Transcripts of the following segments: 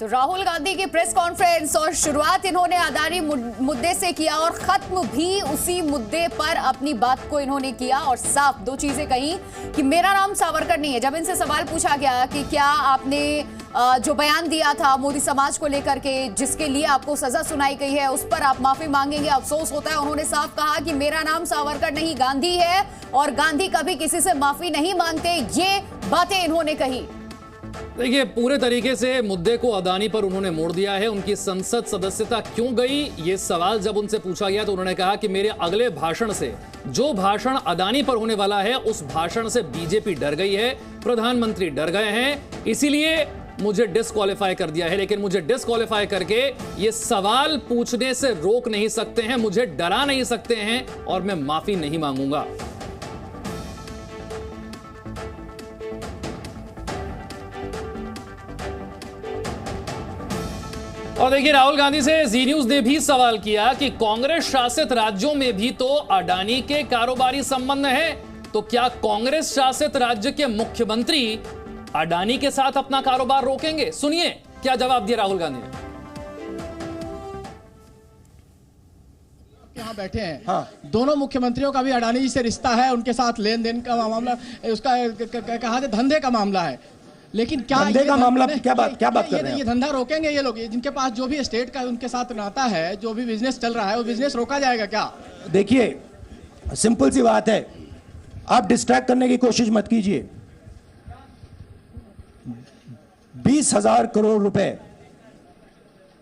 तो राहुल गांधी की press conference और शुरुआत इन्होंने अदानी मुद्दे से किया और खत्म भी उसी मुद्दे पर अपनी बात को इन्होंने किया और साफ दो चीजें कही कि मेरा नाम सावरकर नहीं है। जब इनसे सवाल पूछा गया कि क्या आपने जो बयान दिया था मोदी समाज को लेकर के जिसके लिए आपको सजा सुनाई गई है उस पर आप माफी मांगेंगे, अफसोस होता है, उन्होंने साफ कहा कि मेरा नाम सावरकर नहीं गांधी है और गांधी कभी किसी से माफी नहीं मांगते। ये बातें इन्होंने कही। देखिए, पूरे तरीके से मुद्दे को अदानी पर उन्होंने मोड़ दिया है। उनकी संसद सदस्यता क्यों गई, ये सवाल जब उनसे पूछा गया तो उन्होंने कहा कि मेरे अगले भाषण से, जो भाषण अदानी पर होने वाला है, उस भाषण से बीजेपी डर गई है, प्रधानमंत्री डर गए हैं, इसीलिए मुझे डिस्क्वालीफाई कर दिया है। लेकिन मुझे डिस्क्वालीफाई करके ये सवाल पूछने से रोक नहीं सकते हैं, मुझे डरा नहीं सकते हैं और मैं माफी नहीं मांगूंगा। और देखिए, राहुल गांधी से जी न्यूज ने भी सवाल किया कि कांग्रेस शासित राज्यों में भी तो अडानी के कारोबारी संबंध हैं, तो क्या कांग्रेस शासित राज्य के मुख्यमंत्री अडानी के साथ अपना कारोबार रोकेंगे? सुनिए क्या जवाब दिया राहुल गांधी ने। यहाँ बैठे हैं, हाँ, दोनों मुख्यमंत्रियों का भी अडानी जी से रिश्ता है, उनके साथ लेन देन का मामला, उसका कहा धंधे का मामला है। लेकिन क्या धंधे का मामला, क्या बात कर रहे हैं? ये धंधा रोकेंगे ये लोग? जिनके पास जो भी स्टेट का उनके साथ नाता है, जो भी बिजनेस चल रहा है, वो बिजनेस रोका जाएगा क्या? देखिए, सिंपल सी बात है, आप डिस्ट्रैक्ट करने की कोशिश मत कीजिए। 20,000 करोड़ रुपए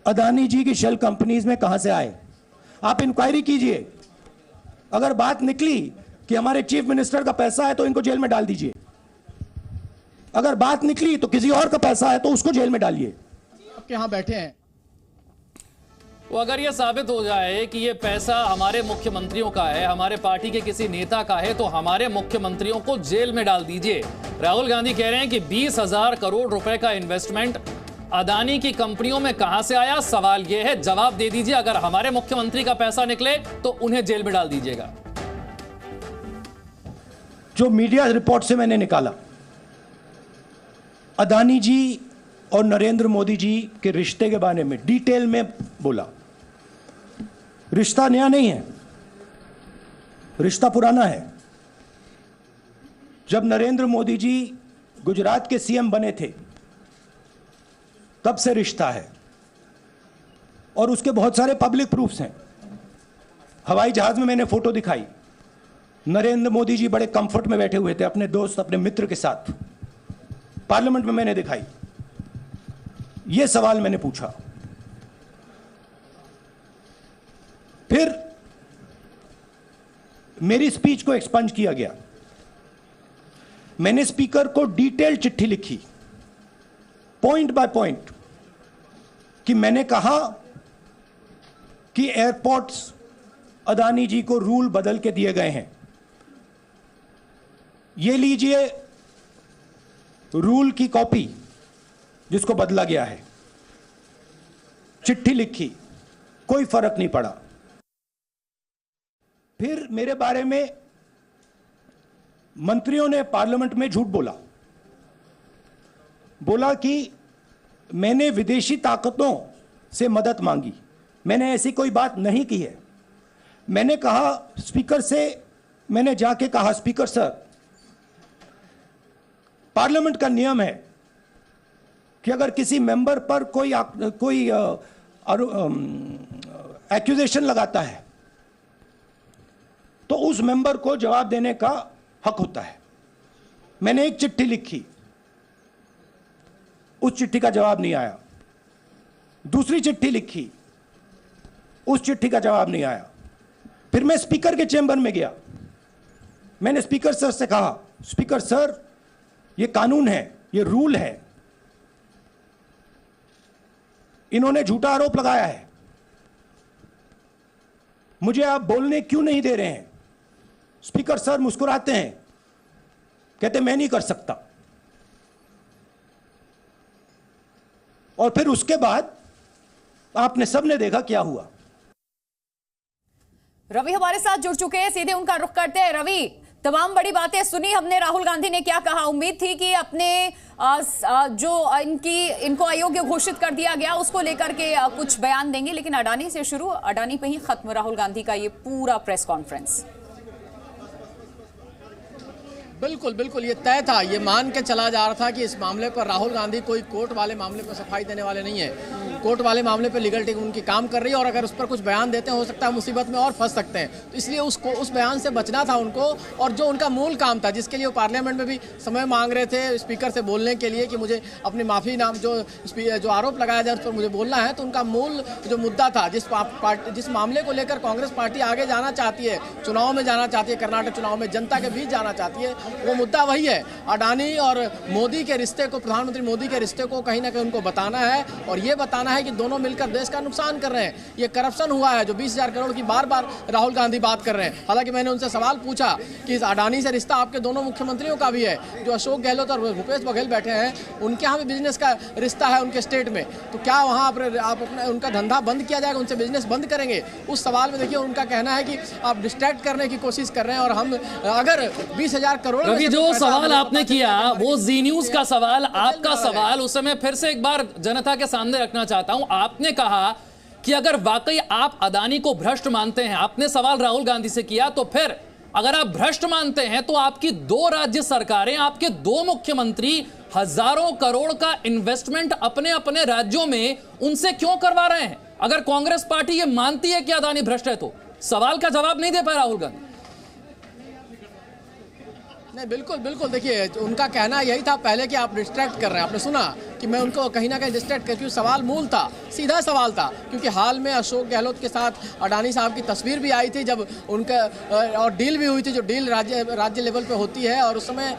अदानी जी की शेल कंपनीज में कहां से आए? आप इंक्वायरी कीजिए। अगर बात निकली कि हमारे चीफ मिनिस्टर का पैसा है तो इनको जेल में डाल दीजिए। अगर बात निकली तो किसी और का पैसा है तो उसको जेल में डालिए। आपके यहां बैठे हैं, तो अगर यह साबित हो जाए कि यह पैसा हमारे मुख्यमंत्रियों का है, हमारे पार्टी के किसी नेता का है, तो हमारे मुख्यमंत्रियों को जेल में डाल दीजिए। राहुल गांधी कह रहे हैं कि 20,000 करोड़ रुपए का इन्वेस्टमेंट अदानी की कंपनियों में कहां से आया? सवाल यह है, जवाब दे दीजिए। अगर हमारे मुख्यमंत्री का पैसा निकले तो उन्हें जेल में डाल दीजिएगा। जो मीडिया रिपोर्ट से मैंने निकाला, अदानी जी और नरेंद्र मोदी जी के रिश्ते के बारे में डिटेल में बोला। रिश्ता नया नहीं है, रिश्ता पुराना है। जब नरेंद्र मोदी जी गुजरात के सीएम बने थे तब से रिश्ता है और उसके बहुत सारे पब्लिक प्रूफ्स हैं। हवाई जहाज में मैंने फोटो दिखाई, नरेंद्र मोदी जी बड़े कंफर्ट में बैठे हुए थे अपने दोस्त, अपने मित्र के साथ। पार्लियामेंट में मैंने दिखाई। यह सवाल मैंने पूछा। फिर मेरी स्पीच को एक्सपंज किया गया। मैंने स्पीकर को डिटेल चिट्ठी लिखी, पॉइंट बाय पॉइंट, कि मैंने कहा कि एयरपोर्ट्स अदानी जी को रूल बदल के दिए गए हैं। ये लीजिए रूल की कॉपी जिसको बदला गया है। चिट्ठी लिखी, कोई फर्क नहीं पड़ा। फिर मेरे बारे में मंत्रियों ने पार्लियामेंट में झूठ बोला कि मैंने विदेशी ताकतों से मदद मांगी। मैंने ऐसी कोई बात नहीं की है। मैंने कहा स्पीकर से, मैंने जाके कहा, स्पीकर सर, पार्लियामेंट का नियम है कि अगर किसी मेंबर पर कोई एक्यूजेशन लगाता है तो उस मेंबर को जवाब देने का हक होता है। मैंने एक चिट्ठी लिखी, उस चिट्ठी का जवाब नहीं आया। दूसरी चिट्ठी लिखी, उस चिट्ठी का जवाब नहीं आया। फिर मैं स्पीकर के चेंबर में गया। मैंने स्पीकर सर से कहा, स्पीकर सर, ये कानून है, ये रूल है, इन्होंने झूठा आरोप लगाया है, मुझे आप बोलने क्यों नहीं दे रहे हैं? स्पीकर सर मुस्कुराते हैं, कहते मैं नहीं कर सकता। और फिर उसके बाद आपने सबने देखा क्या हुआ। रवि हमारे साथ जुड़ चुके हैं, सीधे उनका रुख करते हैं। रवि, तमाम बड़ी बातें सुनी हमने। राहुल गांधी ने क्या कहा, उम्मीद थी कि अपने जो इनको अयोग्य घोषित कर दिया गया उसको लेकर के कुछ बयान देंगे, लेकिन अडानी से शुरू, अडानी पे ही खत्म राहुल गांधी का ये पूरा प्रेस कॉन्फ्रेंस। बिल्कुल बिल्कुल ये तय था, ये मान के चला जा रहा था कि इस मामले पर राहुल गांधी कोई कोर्ट वाले मामले पर सफाई देने वाले नहीं है। कोर्ट वाले मामले पे लीगल टीम उनकी काम कर रही है और अगर उस पर कुछ बयान देते हैं हो सकता है मुसीबत में और फंस सकते हैं, तो इसलिए उस बयान से बचना था उनको। और जो उनका मूल काम था जिसके लिए वो पार्लियामेंट में भी समय मांग रहे थे स्पीकर से बोलने के लिए कि मुझे अपनी माफ़ी नाम जो आरोप लगाया जाए उस पर मुझे बोलना है, तो उनका मूल जो मुद्दा था जिस मामले को लेकर कांग्रेस पार्टी आगे जाना चाहती है, चुनाव में जाना चाहती है, कर्नाटक चुनाव में जनता के बीच जाना चाहती है, वो मुद्दा वही है। अडानी और मोदी के रिश्ते को, प्रधानमंत्री मोदी के रिश्ते को कहीं ना कहीं उनको बताना है और ये बताना है कि दोनों मिलकर देश का नुकसान कर रहे हैं। ये करप्शन हुआ है जो 20,000 करोड़ की बार बार राहुल गांधी बात कर रहे हैं। हालांकि मैंने उनसे सवाल पूछा कि इस अडानी से रिश्ता आपके दोनों मुख्यमंत्रियों का भी है, जो अशोक गहलोत और भूपेश बघेल बैठे हैं उनके यहाँ भी बिजनेस का रिश्ता है उनके स्टेट में, तो क्या वहाँ आप अपने उनका धंधा बंद किया जाएगा, उनसे बिजनेस बंद करेंगे? उस सवाल में देखिए उनका कहना है कि आप डिस्ट्रैक्ट करने की कोशिश कर रहे हैं और हम अगर 20,000 करोड़ जो सवाल आपने किया वो जी न्यूज का सवाल, आपका सवाल, उसे मैं फिर से एक बार जनता के सामने रखना चाहता हूं। आपने कहा कि अगर वाकई आप अडानी को भ्रष्ट मानते हैं, आपने सवाल राहुल गांधी से किया, तो फिर अगर आप भ्रष्ट मानते हैं तो आपकी 2 राज्य सरकारें, आपके 2 मुख्यमंत्री हजारों करोड़ का इन्वेस्टमेंट अपने अपने राज्यों में उनसे क्यों करवा रहे हैं? अगर कांग्रेस पार्टी ये मानती है कि अडानी भ्रष्ट है तो सवाल का जवाब नहीं दे पाए राहुल गांधी। नहीं, बिल्कुल बिल्कुल, देखिए उनका कहना यही था पहले कि आप डिस्ट्रैक्ट कर रहे हैं। आपने सुना कि मैं उनको कहीं ना कहीं डिस्ट्रैक्ट कर, क्योंकि सवाल मूल था, सीधा सवाल था, क्योंकि हाल में अशोक गहलोत के साथ अडानी साहब की तस्वीर भी आई थी जब उनका और डील भी हुई थी, जो डील राज्य लेवल पे होती है, और उस समय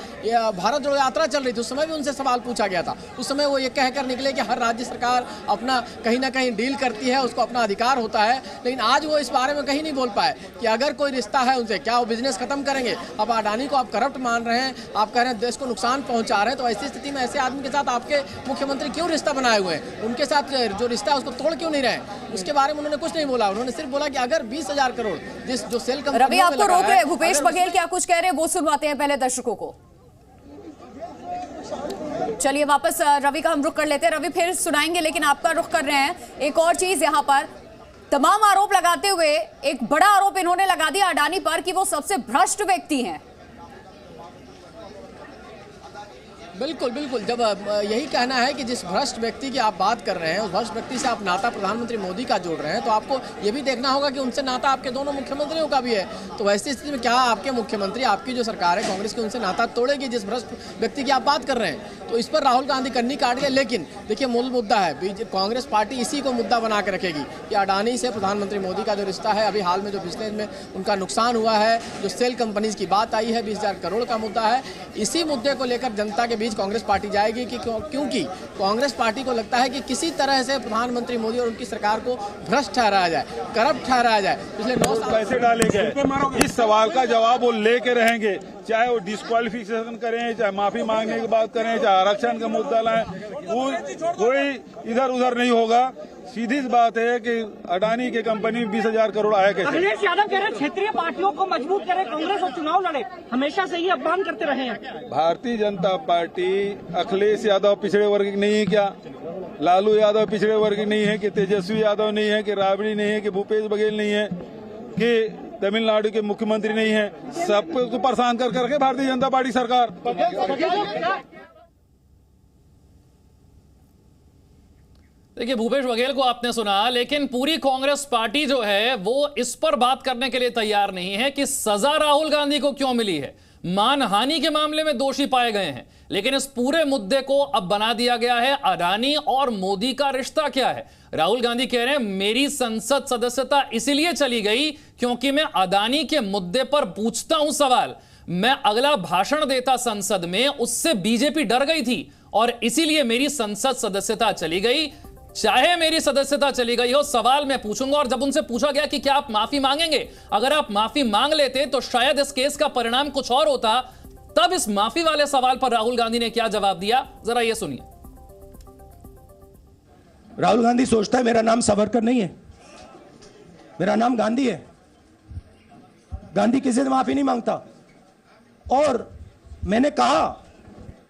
भारत जोड़ो यात्रा चल रही थी, उस समय भी उनसे सवाल पूछा गया था। उस समय वो ये कहकर निकले कि हर राज्य सरकार अपना कहीं ना कहीं डील करती है, उसको अपना अधिकार होता है, लेकिन आज वो इस बारे में कहीं नहीं बोल पाए कि अगर कोई रिश्ता है उनसे, क्या वो बिजनेस खत्म करेंगे? अब अडानी को आप करप्ट मान रहे हैं, आप कह रहे हैं देश को नुकसान पहुंचा रहे हैं, तो ऐसी स्थिति में ऐसे आदमी के साथ आपके मुख्यमंत्री क्यों रिश्ता बनाए हुए हैं? उनके साथ जो रिश्ता है उसको तोड़ क्यों नहीं रहे? उसके बारे में उन्होंने कुछ नहीं बोला। उन्होंने सिर्फ बोला कि अगर 20,000 करोड़ जो सेल कंपनी, रवि आपको रोक रहे हैं, भूपेश बघेल क्या कुछ कह रहे हैं वो सुनवाते हैं पहले दर्शकों को। चलिए वापस रवि का हम रुख कर लेते हैं, रवि फिर सुनाएंगे, लेकिन आपका रुख कर रहे हैं एक और चीज। यहाँ पर तमाम आरोप लगाते हुए एक बड़ा आरोप इन्होंने लगा दिया अडानी पर कि वो सबसे भ्रष्ट व्यक्ति हैं। बिल्कुल बिल्कुल, जब यही कहना है कि जिस भ्रष्ट व्यक्ति की आप बात कर रहे हैं उस भ्रष्ट व्यक्ति से आप नाता प्रधानमंत्री मोदी का जोड़ रहे हैं, तो आपको ये भी देखना होगा कि उनसे नाता आपके दोनों मुख्यमंत्रियों का भी है। तो वैसी स्थिति में क्या आपके मुख्यमंत्री, आपकी जो सरकार है कांग्रेस की, उनसे नाता तोड़ेगी जिस भ्रष्ट व्यक्ति की आप बात कर रहे हैं? तो इस पर राहुल गांधी कन्नी काट गए। लेकिन देखिए मूल मुद्दा है, कांग्रेस पार्टी इसी को मुद्दा बना के रखेगी कि अडानी से प्रधानमंत्री मोदी का जो रिश्ता है, अभी हाल में जो बिजनेस में उनका नुकसान हुआ है, जो सेल कंपनीज की बात आई है, 20,000 करोड़ का मुद्दा है, इसी मुद्दे को लेकर जनता के बीच कांग्रेस पार्टी जाएगी कि क्योंकि कांग्रेस पार्टी को लगता है कि किसी तरह से प्रधानमंत्री मोदी और उनकी सरकार को भ्रष्ट ठहराया जाए, करप्ट ठहराया जाए। पिछले 9 साल पैसे डाले गए, इस सवाल का जवाब वो लेके रहेंगे, चाहे वो डिस्क्वालिफिकेशन करें, चाहे माफी मांगने की बात करें, चाहे आरक्षण का मुद्दा लाएं, कोई इधर उधर नहीं होगा। सीधी बात है कि अडानी के कंपनी में 20,000 करोड़ आया कैसे? अखिलेश यादव कह रहे हैं क्षेत्रीय पार्टियों को मजबूत करें, कांग्रेस और चुनाव लड़े, हमेशा से ही अपमान करते रहे हैं। भारतीय जनता पार्टी अखिलेश यादव पिछड़े वर्ग की नहीं है क्या? लालू यादव पिछड़े वर्ग की नहीं है कि तेजस्वी यादव नहीं है कि राबड़ी नहीं है कि भूपेश बघेल नहीं है कि तमिलनाडु के मुख्यमंत्री नहीं है? सबको परेशान कर करके भारतीय जनता पार्टी सरकार। देखिए भूपेश बघेल को आपने सुना, लेकिन पूरी कांग्रेस पार्टी जो है वो इस पर बात करने के लिए तैयार नहीं है कि सजा राहुल गांधी को क्यों मिली है। मानहानि के मामले में दोषी पाए गए हैं, लेकिन इस पूरे मुद्दे को अब बना दिया गया है अडानी और मोदी का रिश्ता क्या है। राहुल गांधी कह रहे हैं मेरी संसद सदस्यता इसीलिए चली गई क्योंकि मैं अडानी के मुद्दे पर पूछता हूं सवाल। मैं अगला भाषण देता संसद में, उससे बीजेपी डर गई थी और इसीलिए मेरी संसद सदस्यता चली गई। चाहे मेरी सदस्यता चली गई हो, सवाल मैं पूछूंगा। और जब उनसे पूछा गया कि क्या आप माफी मांगेंगे, अगर आप माफी मांग लेते तो शायद इस केस का परिणाम कुछ और होता, तब इस माफी वाले सवाल पर राहुल गांधी ने क्या जवाब दिया, जरा ये सुनिए। राहुल गांधी सोचता है मेरा नाम सावरकर नहीं है, मेरा नाम गांधी है। गांधी किसी से माफी नहीं मांगता। और मैंने कहा,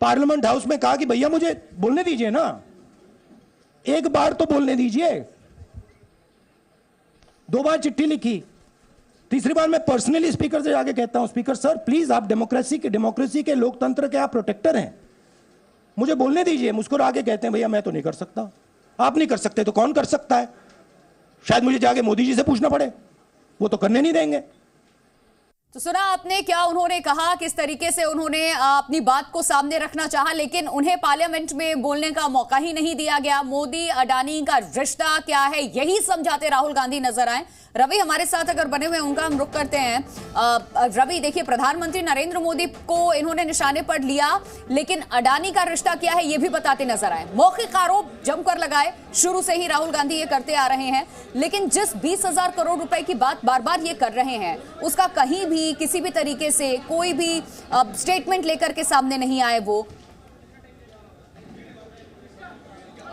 पार्लियामेंट हाउस में कहा कि भैया मुझे बोलने दीजिए ना, एक बार तो बोलने दीजिए। 2 बार चिट्ठी लिखी, तीसरी बार मैं पर्सनली स्पीकर से जाके कहता हूं, स्पीकर सर प्लीज, आप डेमोक्रेसी के लोकतंत्र के आप प्रोटेक्टर हैं, मुझे बोलने दीजिए। मुस्कुरा के कहते हैं भैया मैं तो नहीं कर सकता। आप नहीं कर सकते तो कौन कर सकता है? शायद मुझे जाके मोदी जी से पूछना पड़े, वो तो करने नहीं देंगे। तो सुना आपने क्या उन्होंने कहा, किस तरीके से उन्होंने अपनी बात को सामने रखना चाहा, लेकिन उन्हें पार्लियामेंट में बोलने का मौका ही नहीं दिया गया। मोदी अडानी का रिश्ता क्या है, यही समझाते राहुल गांधी नजर आए। रवि हमारे साथ अगर बने हुए, उनका हम रुख करते हैं। रवि देखिए, प्रधानमंत्री नरेंद्र मोदी को इन्होंने निशाने पर लिया, लेकिन अडानी का रिश्ता क्या है ये भी बताते नजर आए। मौखिक आरोप जमकर लगाए, शुरू से ही राहुल गांधी ये करते आ रहे हैं, लेकिन जिस 20,000 करोड़ रुपए की बात बार बार ये कर रहे हैं, उसका कहीं भी किसी भी तरीके से कोई भी स्टेटमेंट लेकर के सामने नहीं आए वो।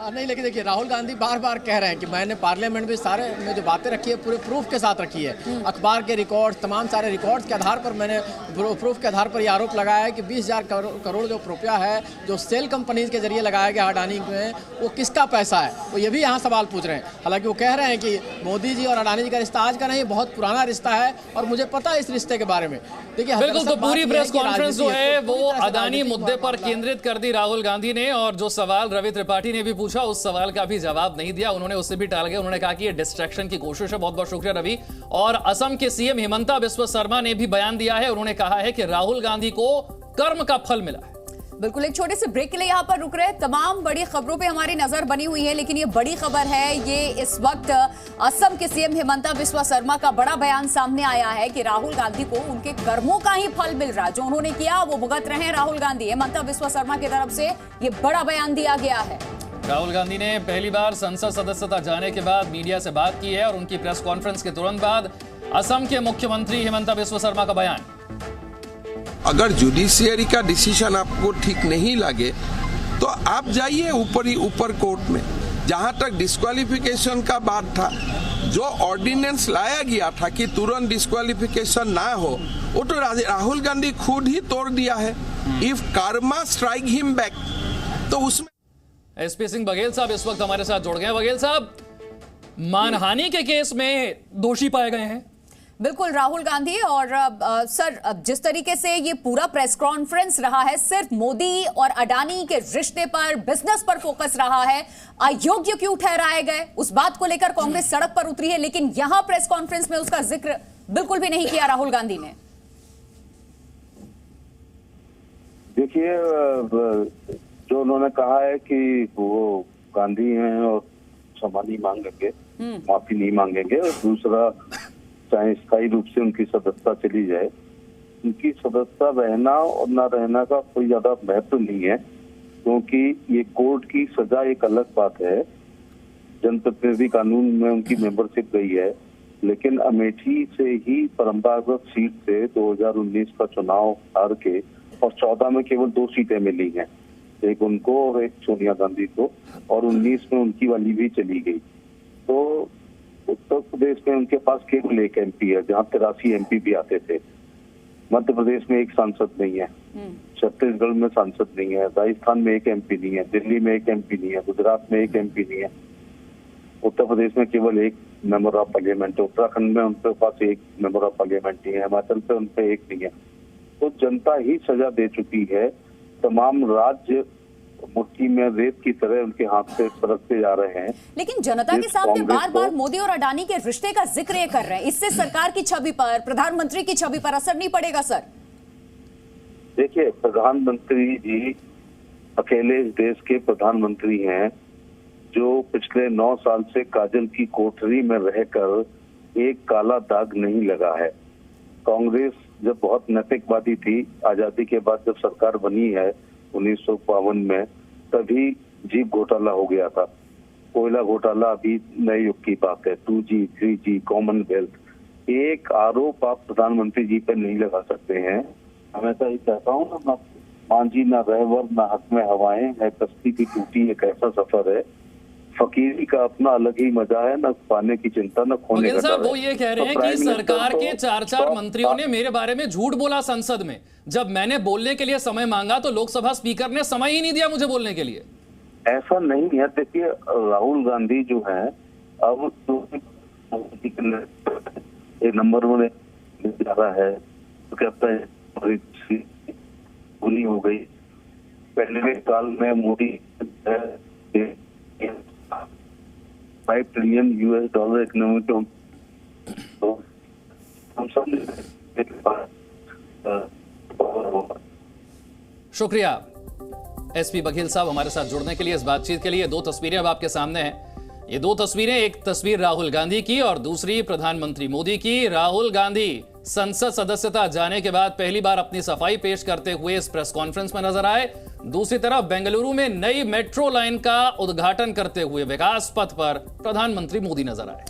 नहीं, लेकिन देखिए राहुल गांधी बार बार कह रहे हैं कि मैंने पार्लियामेंट में सारे में जो बातें रखी है पूरे प्रूफ के साथ रखी है, अखबार के रिकॉर्ड, तमाम सारे रिकॉर्ड्स के आधार पर मैंने प्रूफ के आधार पर यह आरोप लगाया है कि 20,000 करोड़ जो रुपया है जो सेल कंपनीज के जरिए लगाया गया अडानी में, वो किसका पैसा है, वो ये भी यहाँ सवाल पूछ रहे हैं। हालांकि वो कह रहे हैं कि मोदी जी और अडानी जी का रिश्ता आज का नहीं, बहुत पुराना रिश्ता है और मुझे पता है इस रिश्ते के बारे में। देखिए बिल्कुल, तो पूरी प्रेस कॉन्फ्रेंस जो है वो अडानी मुद्दे पर केंद्रित कर दी राहुल गांधी ने, और जो सवाल रवि त्रिपाठी ने भी पूछा उस सवाल का भी जवाब नहीं दिया, उन्होंने उससे भी टाल गए। उन्होंने कहा कि ये डिस्ट्रैक्शन की कोशिश है। बहुत बहुत शुक्रिया रवि। और असम के सीएम हिमंता बिस्वा शर्मा ने भी बयान दिया है, उन्होंने कहा है कि राहुल गांधी को कर्म का फल मिला है। बिल्कुल, एक छोटे से ब्रेक के लिए यहाँ पर रुक रहे हैं। तमाम बड़ी खबरों पे हमारी नजर बनी हुई है, लेकिन ये बड़ी खबर है, ये इस वक्त असम के सीएम हिमंता बिस्वा शर्मा का बड़ा बयान सामने आया है कि राहुल गांधी को उनके कर्मों का ही फल मिल रहा है। जो उन्होंने किया वो भुगत रहे हैं राहुल गांधी। हिमंता बिस्वा शर्मा की तरफ से ये बड़ा बयान दिया गया है। राहुल गांधी ने पहली बार संसद सदस्यता जाने के बाद मीडिया से बात की है, और उनकी प्रेस कॉन्फ्रेंस के तुरंत बाद असम के मुख्यमंत्री हिमंता बिस्वा शर्मा का बयान। अगर जुडिशियरी का डिसीजन आपको ठीक नहीं लगे तो आप जाइए ऊपर कोर्ट में। जहां तक डिस्क्वालिफिकेशन का बात था, जो ऑर्डिनेंस लाया गया था कि तुरंत डिस्क्वालिफिकेशन ना हो, वो तो राहुल गांधी खुद ही तोड़ दिया है। If Karma strike him back, तो उसमें एसपी सिंह बघेल साहब इस वक्त हमारे साथ जुड़ गए। बघेल साहब, मानहानि के केस में दोषी पाए गए हैं बिल्कुल राहुल गांधी, और सर जिस तरीके से ये पूरा प्रेस कॉन्फ्रेंस रहा है, सिर्फ मोदी और अडानी के रिश्ते पर, बिजनेस पर फोकस रहा है। अयोग्य क्यों ठहराए गए, उस बात को लेकर कांग्रेस सड़क पर उतरी है, लेकिन यहां प्रेस कॉन्फ्रेंस में उसका जिक्र बिल्कुल भी नहीं किया राहुल गांधी ने। देखिए, जो उन्होंने कहा है कि वो गांधी हैं और क्षमा नहीं मांगेंगे, माफी नहीं मांगेंगे, और दूसरा चाहे स्थायी रूप से उनकी सदस्यता चली जाए, उनकी सदस्यता रहना और न रहना का कोई ज्यादा महत्व नहीं है, क्योंकि ये कोर्ट की सजा एक अलग बात है। जनप्रतिनिधि कानून में उनकी मेंबरशिप गई है, लेकिन अमेठी से ही परंपरागत सीट से 2019 का चुनाव हार के और 14 में केवल 2 सीटें मिली हैं, एक उनको और एक सोनिया गांधी को, और 19 में उनकी वाली भी चली गई। तो उत्तर प्रदेश में उनके पास केवल एक एमपी है, जहाँ 83 एमपी भी आते थे। मध्य प्रदेश में एक सांसद नहीं है, छत्तीसगढ़ में सांसद नहीं है, राजस्थान में एक एमपी नहीं है, दिल्ली में एक एमपी नहीं है, गुजरात में एक एमपी नहीं है, उत्तर प्रदेश में केवल एक मेंबर ऑफ पार्लियामेंट है, उत्तराखंड में उनके पास एक मेंबर ऑफ पार्लियामेंट नहीं है, हिमाचल पे उनपे एक नहीं है। तो जनता ही सजा दे चुकी है। तमाम राज्य मुट्ठी में रेत की तरह उनके हाथ से सरकते जा रहे हैं। लेकिन जनता के सामने बार बार मोदी और अडानी के रिश्ते का जिक्र ये कर रहे हैं, इससे सरकार की छवि पर, प्रधानमंत्री की छवि पर असर नहीं पड़ेगा सर? देखिए, प्रधानमंत्री जी अकेले इस देश के प्रधानमंत्री हैं, जो पिछले 9 साल से काजल की कोठरी में रहकर एक काला दाग नहीं लगा है। कांग्रेस जब बहुत नैतिकवादी थी, आजादी के बाद जब सरकार बनी है 1952 में, तभी जीप घोटाला हो गया था। कोयला घोटाला अभी नए युग की बात है। 2G, 3G, कॉमनवेल्थ, एक आरोप आप प्रधानमंत्री जी पर नहीं लगा सकते हैं। हमेशा ही कहता हूँ ना, मांझी ना रहवर ना हक में हवाएं है, कश्ती की टूटी एक ऐसा सफर है फकीरी का अपना अलग ही मजा है, न पाने की चिंता न खोने वकील का साहब डर वो है। ये कह रहे हैं तो कि प्राइम मिनिस्टर सरकार को के 4 मंत्रियों ने मेरे बारे में झूठ बोला संसद में। जब मैंने बोलने के लिए समय मांगा तो लोकसभा स्पीकर ने समय ही नहीं दिया मुझे बोलने के लिए। ऐसा नहीं है। देखिए राहुल गांधी जो है अब तो एक नंबर में जा रहा है, तो कहता है पूरी हो गई। पहले साल में मोदी 5 ट्रिलियन US इकोनॉमी तो हम सब शुक्रिया एसपी बघेल साहब हमारे साथ जुड़ने के लिए, इस बातचीत के लिए। 2 तस्वीरें अब आपके सामने हैं। ये 2 तस्वीरें, एक तस्वीर राहुल गांधी की और दूसरी प्रधानमंत्री मोदी की। राहुल गांधी संसद सदस्यता जाने के बाद पहली बार अपनी सफाई पेश करते हुए इस प्रेस कॉन्फ्रेंस में नजर आए। दूसरी तरफ बेंगलुरु में नई मेट्रो लाइन का उद्घाटन करते हुए विकास पथ पर प्रधानमंत्री मोदी नजर आए।